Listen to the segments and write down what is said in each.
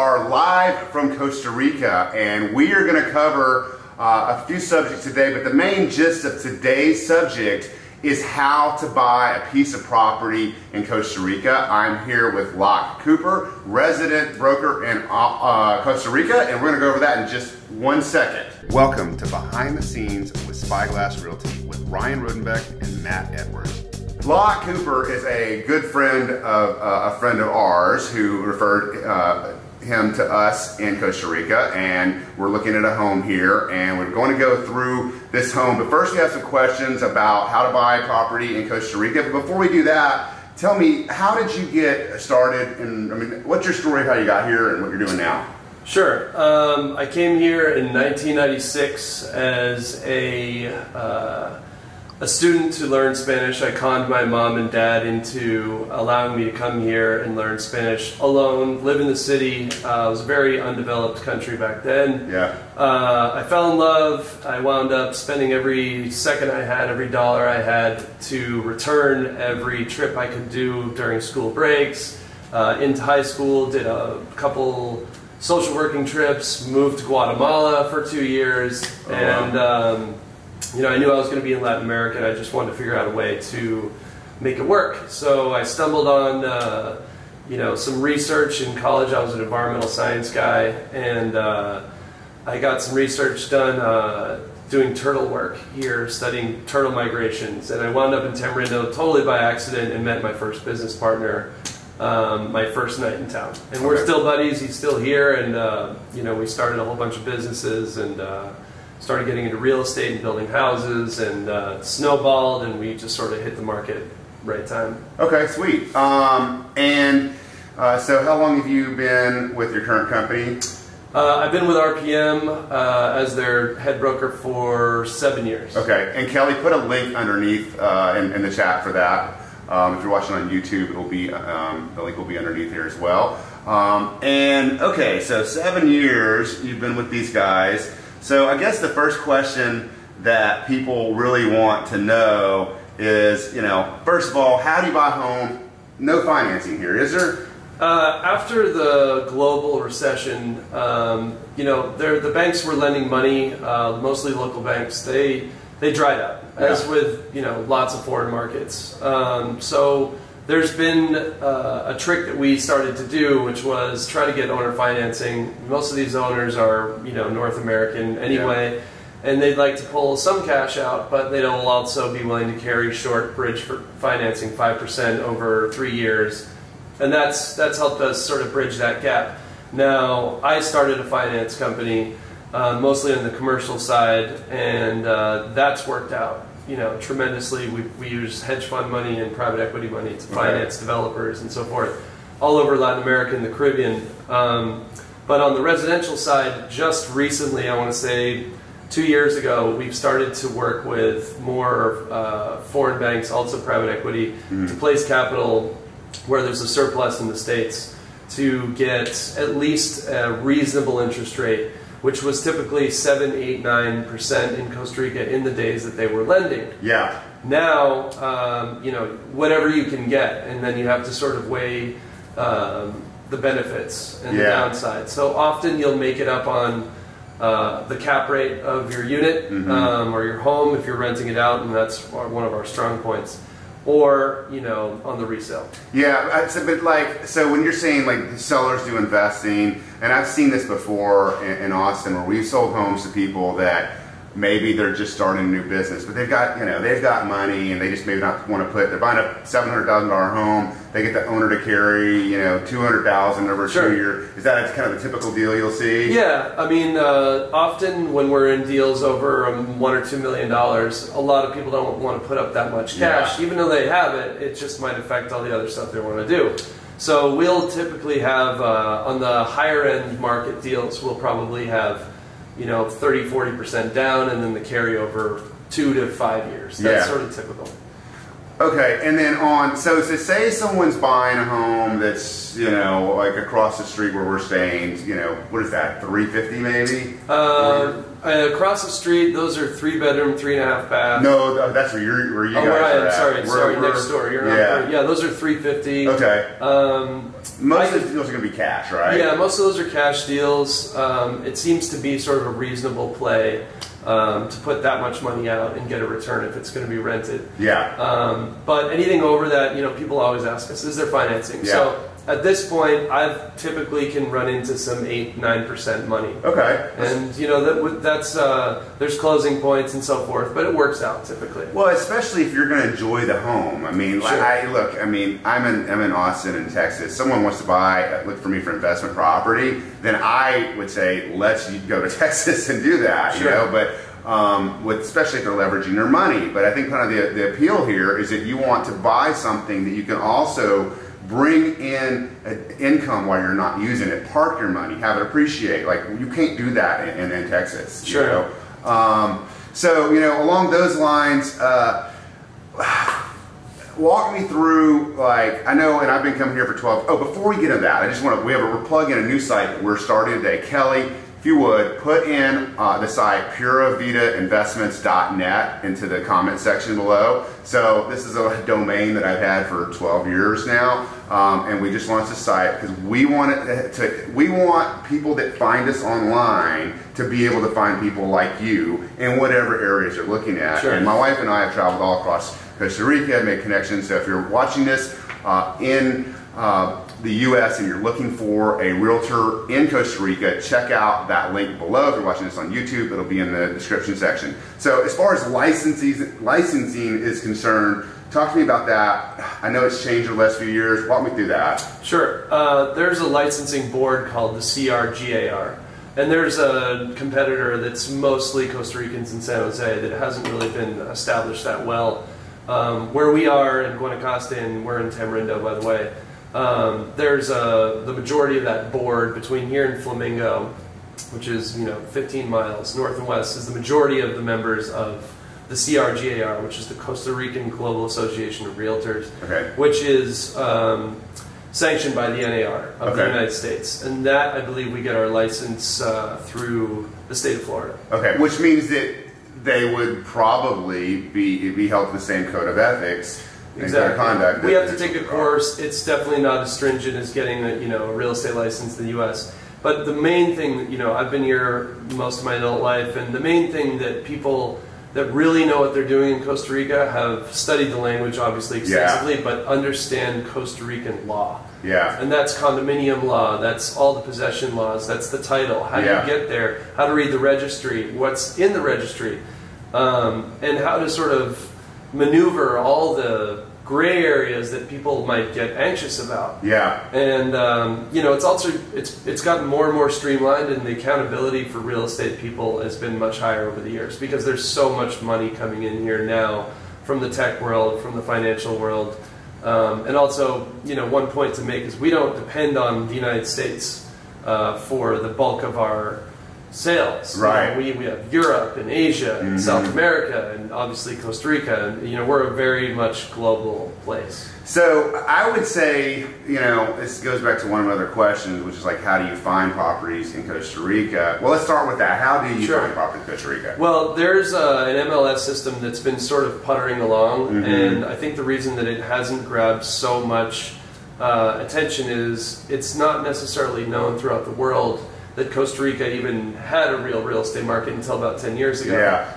are live from Costa Rica, and we are going to cover a few subjects today, but the main gist of today's subject is how to buy a piece of property in Costa Rica. I'm here with Locke Cooper, resident broker in Costa Rica, and we're going to go over that in just 1 second. Welcome to Behind the Scenes with Spyglass Realty with Ryan Rodenbeck and Matt Edwards. Locke Cooper is a good friend of a friend of ours who referred him to us in Costa Rica, and we're looking at a home here, and we're going to go through this home. But first we have some questions about how to buy property in Costa Rica. But before we do that, tell me, how did you get started, and I mean, what's your story of how you got here and what you're doing now? Sure. I came here in 1996 as a student to learn Spanish. I conned my mom and dad into allowing me to come here and learn Spanish alone, live in the city. It was a very undeveloped country back then. Yeah. I fell in love. I wound up spending every second I had, every dollar I had to return every trip I could do during school breaks. Into high school, did a couple social working trips, moved to Guatemala for 2 years, and you know, I knew I was going to be in Latin America, and I just wanted to figure out a way to make it work. So I stumbled on, you know, some research in college. I was an environmental science guy, and I got some research done doing turtle work here, studying turtle migrations. And I wound up in Tamarindo totally by accident and met my first business partner my first night in town. And we're still buddies. He's still here, and you know, we started a whole bunch of businesses and started getting into real estate and building houses, and snowballed, and we just sort of hit the market right time. Okay, sweet. So how long have you been with your current company? I've been with RPM as their head broker for 7 years. Okay, and Kelly, put a link underneath in the chat for that. If you're watching on YouTube, it'll be the link will be underneath here as well. And okay, so 7 years you've been with these guys. So I guess the first question that people really want to know is, you know, first of all, how do you buy a home? No financing here, is there? After the global recession, you know, the banks were lending money, mostly local banks. They dried up, as with, you know, lots of foreign markets. So there's been a trick that we started to do, which was try to get owner financing. Most of these owners are, you know, North American anyway, and they'd like to pull some cash out, but they will also be willing to carry short bridge for financing, 5% over 3 years, and that's helped us sort of bridge that gap. Now, I started a finance company, mostly on the commercial side, and that's worked out, you know, tremendously. We use hedge fund money and private equity money to finance developers and so forth all over Latin America and the Caribbean. But on the residential side, just recently, I want to say 2 years ago, we've started to work with more foreign banks, also private equity, to place capital where there's a surplus in the States to get at least a reasonable interest rate, which was typically 7, 8, 9% in Costa Rica in the days that they were lending. Yeah. Now, you know, whatever you can get, and then you have to sort of weigh the benefits and the downside. So often you'll make it up on the cap rate of your unit or your home if you're renting it out, and that's one of our strong points. Or, you know, on the resale. Yeah, but like, so when you're saying like sellers do investing, and I've seen this before in Austin, where we've sold homes to people that maybe they're just starting a new business, but they've got, you know, they've got money, and they just maybe not want to they're buying a $700,000 home, they get the owner to carry, you know, $200,000 over a 2 year. Is that kind of the typical deal you'll see? Yeah, I mean, often when we're in deals over $1 or $2 million, a lot of people don't want to put up that much cash. Even though they have it, it just might affect all the other stuff they want to do. So we'll typically have, on the higher end market deals, we'll probably have, you know, 30–40% down, and then the carryover 2 to 5 years. That's sort of typical. Okay, and then so say someone's buying a home that's, you know, like across the street where we're staying, you know, what is that, 350 maybe? Across the street, those are 3-bedroom, 3.5 bath. No, that's where you guys are at. Sorry, next door. Yeah, those are 350. Okay. Most of these deals are going to be cash, right? Yeah, most of those are cash deals. It seems to be sort of a reasonable play to put that much money out and get a return if it's going to be rented. Yeah. But anything over that, you know, people always ask us, is there financing? Yeah. So at this point, I typically can run into some 8-9% money. Okay. And you know that's there's closing points and so forth, but it works out typically. Well, especially if you're going to enjoy the home. I mean, sure. I'm in Austin in Texas. Someone wants to look for me for investment property, then I would say let's go to Texas and do that. Sure. You know, but especially if they're leveraging their money. But I think kind of the appeal here is that you want to buy something that you can also bring in income while you're not using it. Park your money, have it appreciate. Like, you can't do that in Texas. Sure. You know? So, you know, along those lines, walk me through, like, I know, and I've been coming here for 12. Oh, before we get into that, we're plugging a new site that we're starting today. Kelly, if you would, put in the site puravitainvestments.net into the comment section below. So this is a domain that I've had for 12 years now, and we just launched the site because we want people that find us online to be able to find people like you in whatever areas you're looking at. Sure. And my wife and I have traveled all across Costa Rica, made connections. So if you're watching this in the U.S. and you're looking for a realtor in Costa Rica, check out that link below. If you're watching this on YouTube, it'll be in the description section. So as far as licensing is concerned, talk to me about that. I know it's changed in the last few years. Walk me through that. Sure. There's a licensing board called the CRGAR. And there's a competitor that's mostly Costa Ricans in San Jose that hasn't really been established that well. Where we are in Guanacaste, and we're in Tamarindo, by the way, there's the majority of that board between here and Flamingo, which is 15 miles north and west, is the majority of the members of the CRGAR, which is the Costa Rican Global Association of Realtors, okay, which is sanctioned by the NAR of the United States. And that, I believe, we get our license through the state of Florida. Okay, which means that they would probably be held to the same code of ethics. Exactly. Conduct. We have to take a course. It's definitely not as stringent as getting a real estate license in the U.S. But the main thing, I've been here most of my adult life, and the main thing that people that really know what they're doing in Costa Rica have studied the language obviously extensively, but understand Costa Rican law. Yeah. And that's condominium law, that's all the possession laws, that's the title, how do you get there, how to read the registry, what's in the registry, and how to sort of maneuver all the gray areas that people might get anxious about. Yeah. And it's gotten more and more streamlined, and the accountability for real estate people has been much higher over the years because there's so much money coming in here now from the tech world, from the financial world. And also, one point to make is we don't depend on the United States for the bulk of our sales. Right. We have Europe and Asia and South America and obviously Costa Rica, and we're a very much global place. So I would say, this goes back to one of my other questions, which is like, how do you find properties in Costa Rica? Well, let's start with that. How do you find property in Costa Rica? Well, there's an MLS system that's been sort of puttering along, and I think the reason that it hasn't grabbed so much attention is it's not necessarily known throughout the world that Costa Rica even had a real estate market until about 10 years ago. Yeah.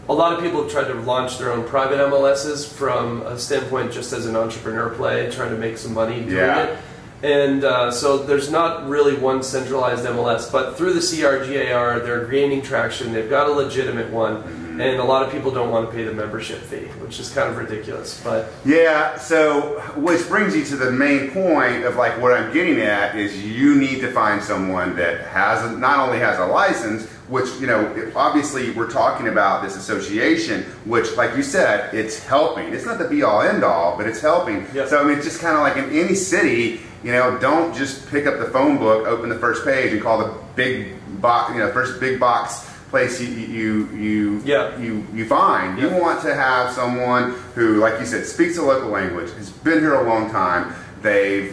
A lot of people have tried to launch their own private MLSs from a standpoint just as an entrepreneur play, trying to make some money doing it. And so there's not really one centralized MLS, but through the CRGAR, they're gaining traction. They've got a legitimate one. And a lot of people don't want to pay the membership fee, which is kind of ridiculous. But yeah, so which brings you to the main point of like what I'm getting at is you need to find someone that not only has a license, which obviously we're talking about this association, which like you said, it's helping. It's not the be all end all, but it's helping. Yep. So I mean, it's just kind of like in any city, don't just pick up the phone book, open the first page, and call the big box, first big box place you find. Yeah. You want to have someone who, like you said, speaks the local language, has been here a long time. They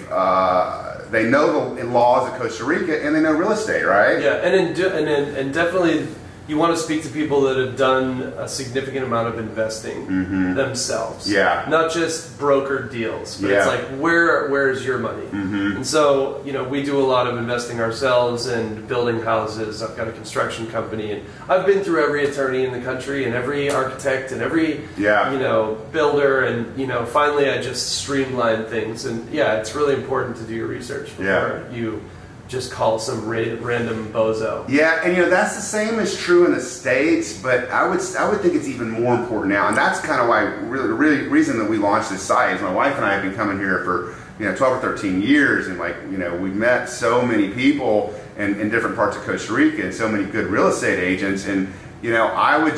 know the laws of Costa Rica, and they know real estate, right? Yeah, and definitely you want to speak to people that have done a significant amount of investing themselves. Yeah. Not just brokered deals, but it's like, where is your money? And so, you know, we do a lot of investing ourselves and building houses. I've got a construction company, and I've been through every attorney in the country and every architect and every, you know, builder, and, you know, finally I just streamlined things. And yeah, it's really important to do your research before you just call some random bozo. Yeah, and you know, that's the same is true in the States, but I would think it's even more important now, and that's kind of why really reason that we launched this site is my wife and I have been coming here for 12 or 13 years, and like, you know, we met so many people in different parts of Costa Rica and so many good real estate agents, and you know, I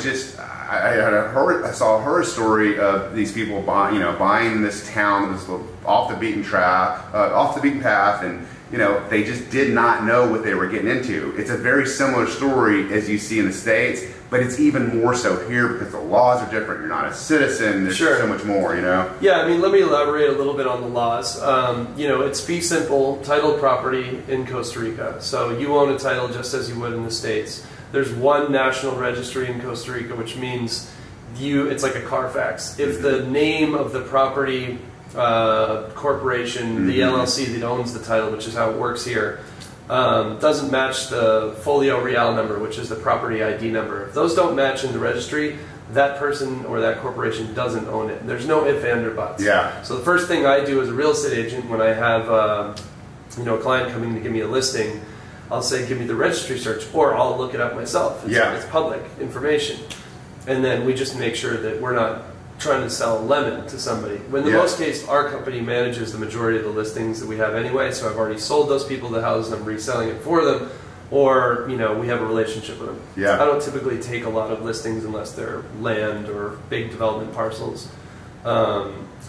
saw her story of these people buying this town that was off the beaten path, and you know, they just did not know what they were getting into. It's a very similar story as you see in the States, but it's even more so here because the laws are different. You're not a citizen. There's so much more, you know? Yeah, I mean, let me elaborate a little bit on the laws. You know, it's fee simple, titled property in Costa Rica. So you own a title just as you would in the States. There's one national registry in Costa Rica, which means it's like a Carfax. If the name of the property corporation, the LLC that owns the title, which is how it works here, doesn't match the folio real number, which is the property ID number. If those don't match in the registry, that person or that corporation doesn't own it. There's no ifs, ands, or buts. Yeah. So the first thing I do as a real estate agent when I have you know, a client coming to give me a listing, I'll say, give me the registry search, or I'll look it up myself. It's public information. And then we just make sure that we're not trying to sell a lemon to somebody. When in most cases, our company manages the majority of the listings that we have anyway, so I've already sold those people the house and I'm reselling it for them, or, you know, we have a relationship with them. Yeah. I don't typically take a lot of listings unless they're land or big development parcels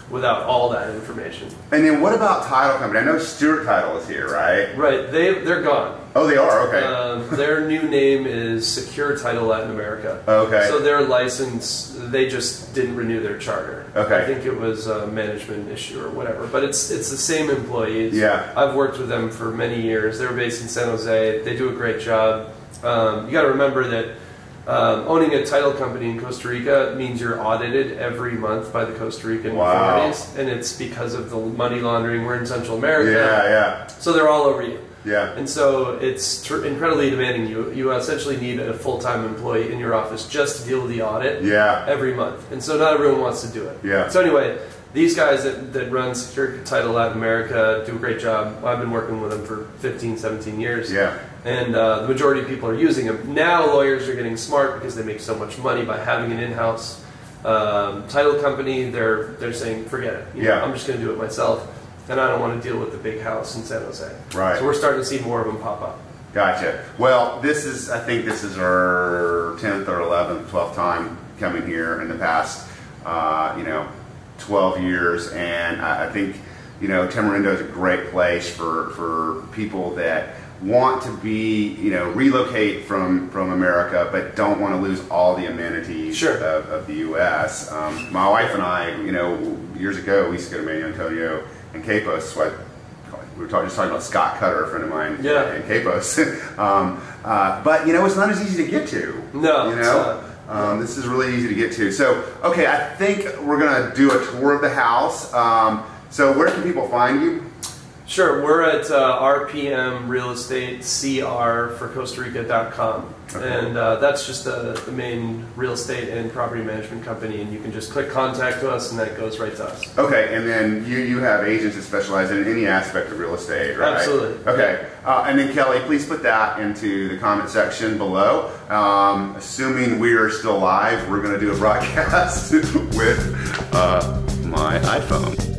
without all that information. And then what about title company? I know Stewart Title is here, right? Right, they're gone. Oh, they are? Okay. Their new name is Secure Title Latin America. Okay. So their license, they just didn't renew their charter. Okay. I think it was a management issue or whatever, but it's the same employees. Yeah. I've worked with them for many years. They're based in San Jose. They do a great job. You got to remember that owning a title company in Costa Rica means you're audited every month by the Costa Rican authorities, and it's because of the money laundering. We're in Central America. Yeah. So they're all over you. Yeah. And so it's incredibly demanding. You essentially need a full-time employee in your office just to deal with the audit every month. And so not everyone wants to do it. Yeah. So anyway, these guys that run Secure Title Latin America do a great job. I've been working with them for 15, 17 years. Yeah. And the majority of people are using them. Now lawyers are getting smart because they make so much money by having an in-house title company. They're saying, forget it. You know, I'm just going to do it myself. And I don't want to deal with the big house in San Jose. Right. So we're starting to see more of them pop up. Gotcha. Well, I think this is our 10th or 11th, 12th time coming here in the past, 12 years. And I think, you know, Tamarindo is a great place for people that want to relocate from America, but don't want to lose all the amenities of the U.S. My wife and I, you know, years ago, we used to go to Manuel Antonio and Capos. So we were just talking about Scott Cutter, a friend of mine, in Capos. But you know, it's not as easy to get to. No, you know, this is really easy to get to. So, okay, I think we're gonna do a tour of the house. So, where can people find you? Sure, we're at RPM Real Estate CR for Costa Rica.com. And that's just the main real estate and property management company, and you can just click contact us and that goes right to us. Okay, and then you have agents that specialize in any aspect of real estate, right? Absolutely. Okay, and then Kelly, please put that into the comment section below. Assuming we are still live, we're going to do a broadcast with my iPhone.